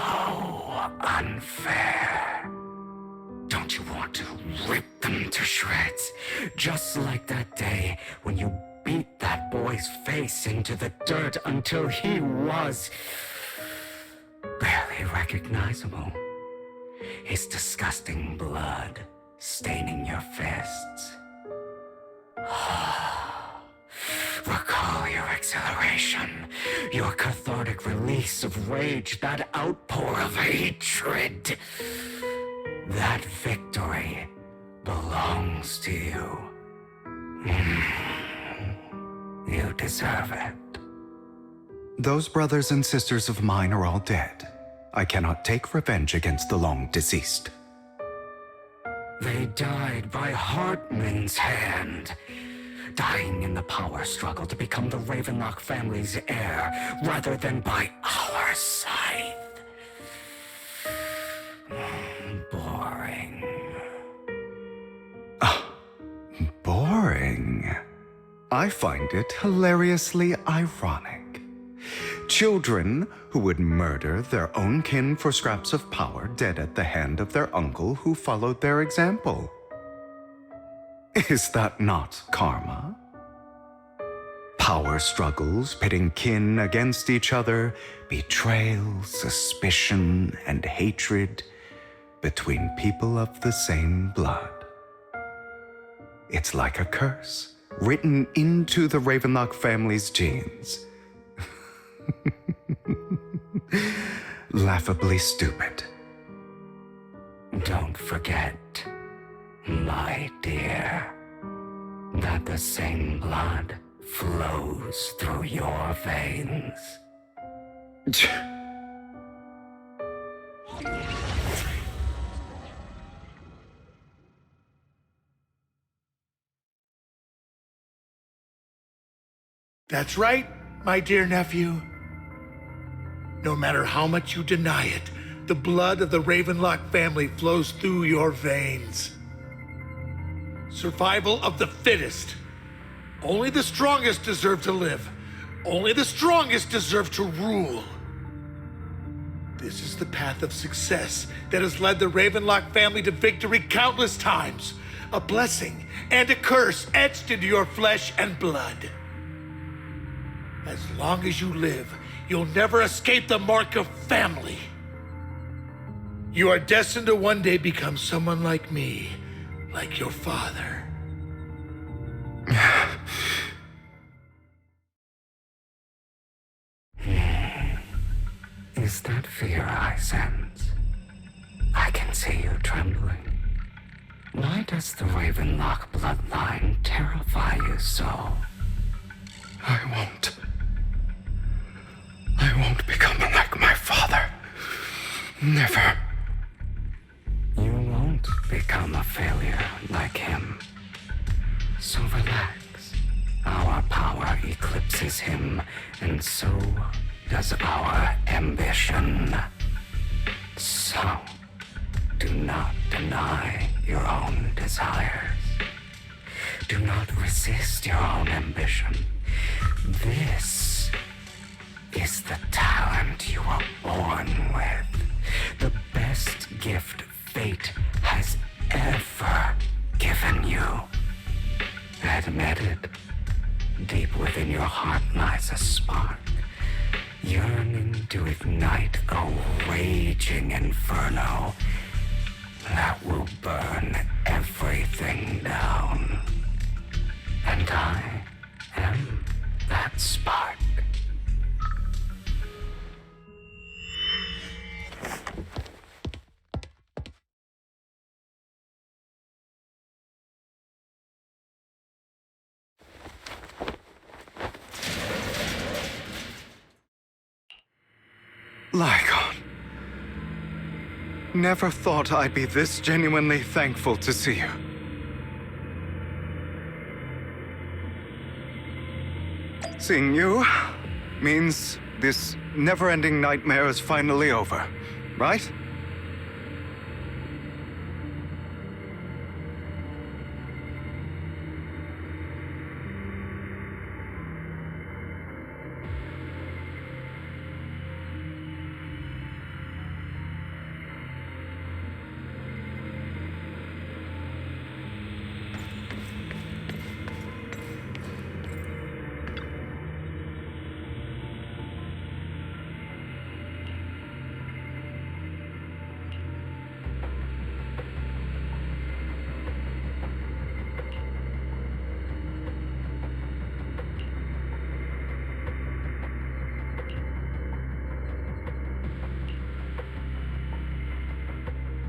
N: unfair. Don't you want to rip them to shreds? Just like that day when you beat that boy's face into the dirt until he was barely recognizable. His disgusting blood staining your fists. Recall your exhilaration, your cathartic release of rage, that outpour of hatred. That victory belongs to you. You deserve it.
I: Those brothers and sisters of mine are all dead. I cannot take revenge against the long deceased.
N: They died by Hartman's hand, dying in the power struggle to become the Ravenlock family's heir, rather than by our scythe. Boring.
I: Boring. I find it hilariously ironic. Children who would murder their own kin for scraps of power dead at the hand of their uncle who followed their example. Is that not karma? Power struggles pitting kin against each other, betrayal, suspicion, and hatred between people of the same blood. It's like a curse written into the Ravenlock family's genes. Laughably stupid.
N: Don't forget, my dear, that the same blood flows through your veins.
L: That's right, my dear nephew. No matter how much you deny it, the blood of the Ravenlock family flows through your veins. Survival of the fittest. Only the strongest deserve to live. Only the strongest deserve to rule. This is the path of success that has led the Ravenlock family to victory countless times. A blessing and a curse etched into your flesh and blood. As long as you live, you'll never escape the mark of family. You are destined to one day become someone like me, like your father.
N: Is that fear I sense? I can see you trembling. Why does the Ravenlock bloodline terrify you so?
I: I won't become like my father. Never.
N: You won't become a failure like him. So relax. Our power eclipses him, and so does our ambition. So, do not deny your own desires. Do not resist your own ambition. This is the talent you were born with. The best gift fate has ever given you. Admit it. Deep within your heart lies a spark, yearning to ignite a raging inferno that will burn everything down. And I am that spark.
I: Lycon. Never thought I'd be this genuinely thankful to see you. Seeing you means this never-ending nightmare is finally over, right?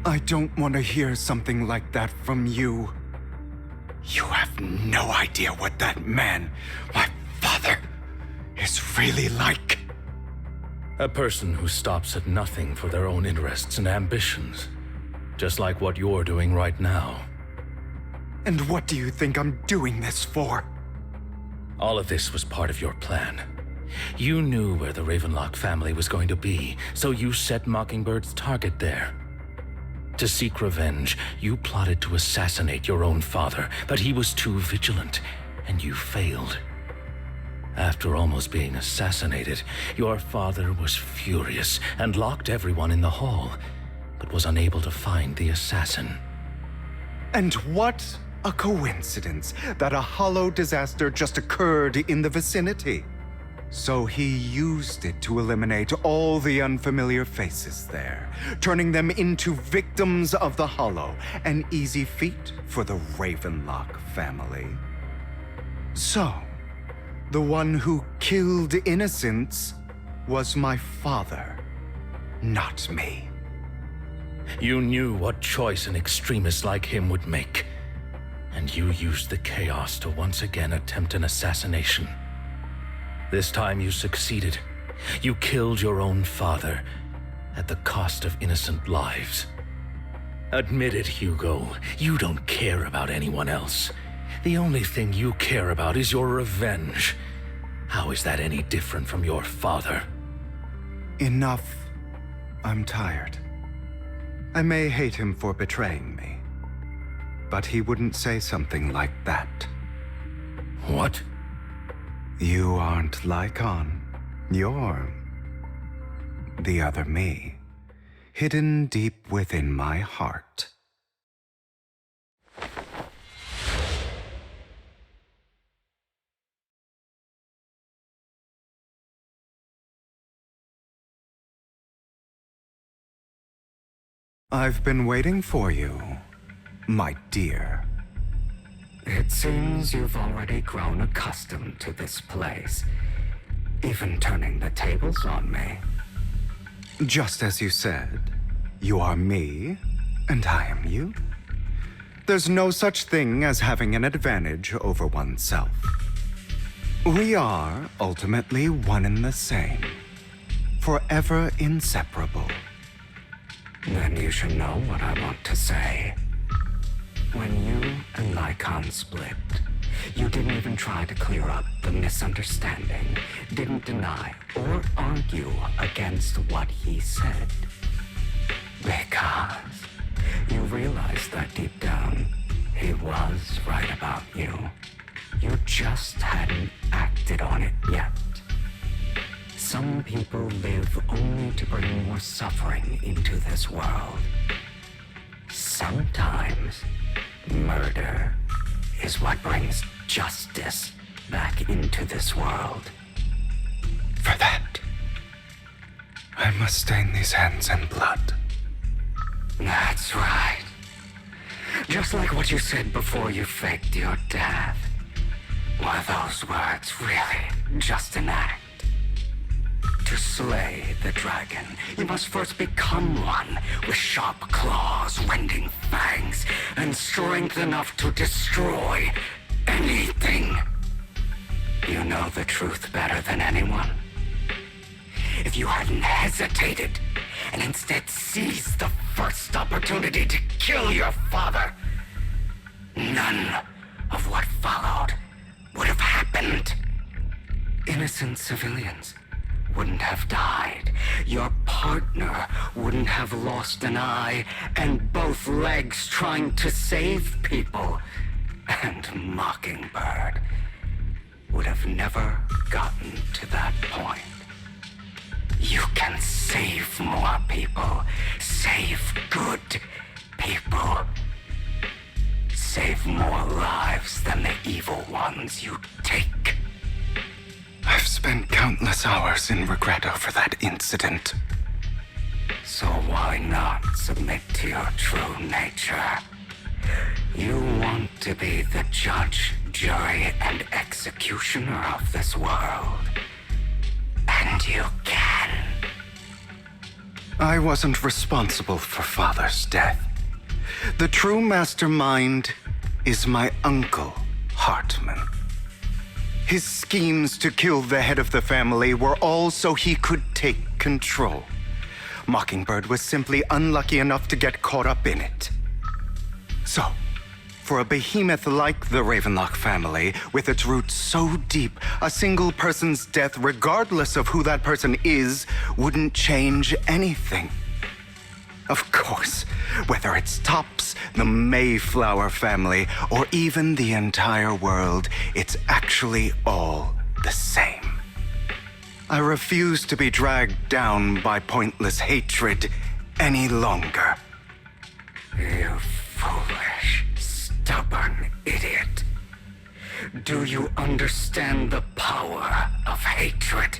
I: I don't want to hear something like that from you. You have no idea what that man, my father, is really like.
C: A person who stops at nothing for their own interests and ambitions. Just like what you're doing right now.
I: And what do you think I'm doing this for?
C: All of this was part of your plan. You knew where the Ravenlock family was going to be, so you set Mockingbird's target there. To seek revenge, you plotted to assassinate your own father, but he was too vigilant, and you failed. After almost being assassinated, your father was furious and locked everyone in the hall, but was unable to find the assassin.
I: And what a coincidence that a hollow disaster just occurred in the vicinity. So he used it to eliminate all the unfamiliar faces there, turning them into victims of the Hollow, an easy feat for the Ravenlock family. So, the one who killed innocents was my father, not me.
C: You knew what choice an extremist like him would make, and you used the chaos to once again attempt an assassination. This time you succeeded. You killed your own father at the cost of innocent lives. Admit it, Hugo. You don't care about anyone else. The only thing you care about is your revenge. How is that any different from your father?
I: Enough. I'm tired. I may hate him for betraying me, but he wouldn't say something like that.
C: What?
I: You aren't Lycon. You're the other me, hidden deep within my heart. I've been waiting for you, my dear.
N: It seems you've already grown accustomed to this place, even turning the tables on me.
I: Just as you said, you are me, and I am you. There's no such thing as having an advantage over oneself. We are ultimately one and the same, forever inseparable.
N: Then you should know what I want to say. When you and Lycon split, you didn't even try to clear up the misunderstanding, didn't deny or argue against what he said. Because you realized that deep down, he was right about you. You just hadn't acted on it yet. Some people live only to bring more suffering into this world. Sometimes, murder is what brings justice back into this world.
I: For that, I must stain these hands in blood.
N: That's right. Just like what you said before you faked your death. Were those words really just an act? To slay the dragon, you must first become one with sharp claws, rending fangs, and strength enough to destroy anything. You know the truth better than anyone. If you hadn't hesitated and instead seized the first opportunity to kill your father, none of what followed would have happened. Innocent civilians wouldn't have died. Your partner wouldn't have lost an eye and both legs trying to save people. And Mockingbird would have never gotten to that point. You can save more people. Save good people. Save more lives than the evil ones you take.
I: I've spent countless hours in regret over that incident.
N: So why not submit to your true nature? You want to be the judge, jury, and executioner of this world. And you can.
I: I wasn't responsible for Father's death. The true mastermind is my uncle, Hartman. His schemes to kill the head of the family were all so he could take control. Mockingbird was simply unlucky enough to get caught up in it. So, for a behemoth like the Ravenlock family, with its roots so deep, a single person's death, regardless of who that person is, wouldn't change anything. Of course, whether it's Tops, the Mayflower family, or even the entire world, it's actually all the same. I refuse to be dragged down by pointless hatred any longer.
N: You foolish, stubborn idiot. Do you understand the power of hatred?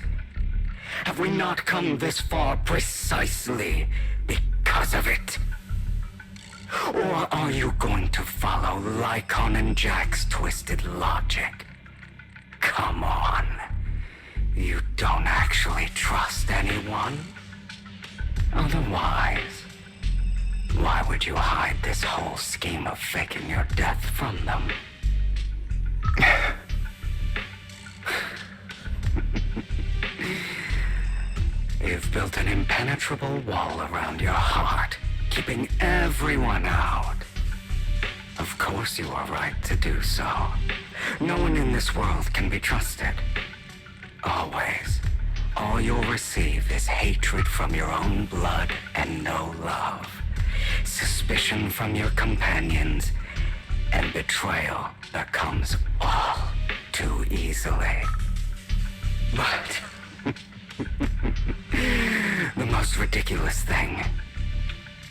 N: Have we not come this far precisely because of it? Or are you going to follow Lycon and Jack's twisted logic? Come on. You don't actually trust anyone? Otherwise, why would you hide this whole scheme of faking your death from them? You've built an impenetrable wall around your heart, keeping everyone out. Of course you are right to do so. No one in this world can be trusted. Always. All you'll receive is hatred from your own blood and no love. Suspicion from your companions, and betrayal that comes all too easily. But the most ridiculous thing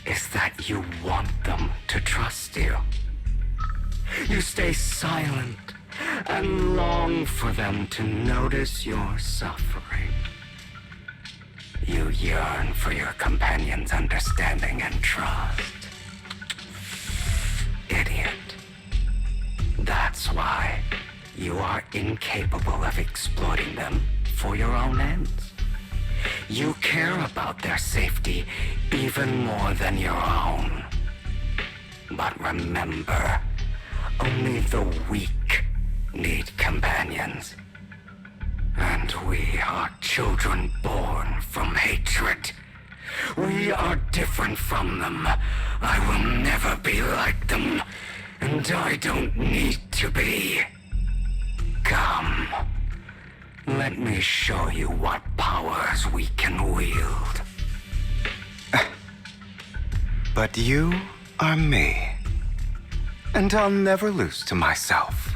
N: is that you want them to trust you. You stay silent and long for them to notice your suffering. You yearn for your companion's understanding and trust. Idiot. That's why you are incapable of exploiting them for your own ends. You care about their safety even more than your own. But remember, only the weak need companions. And we are children born from hatred. We are different from them. I will never be like them, and I don't need to be. Come. Let me show you what powers we can wield.
I: But you are me. And I'll never lose to myself.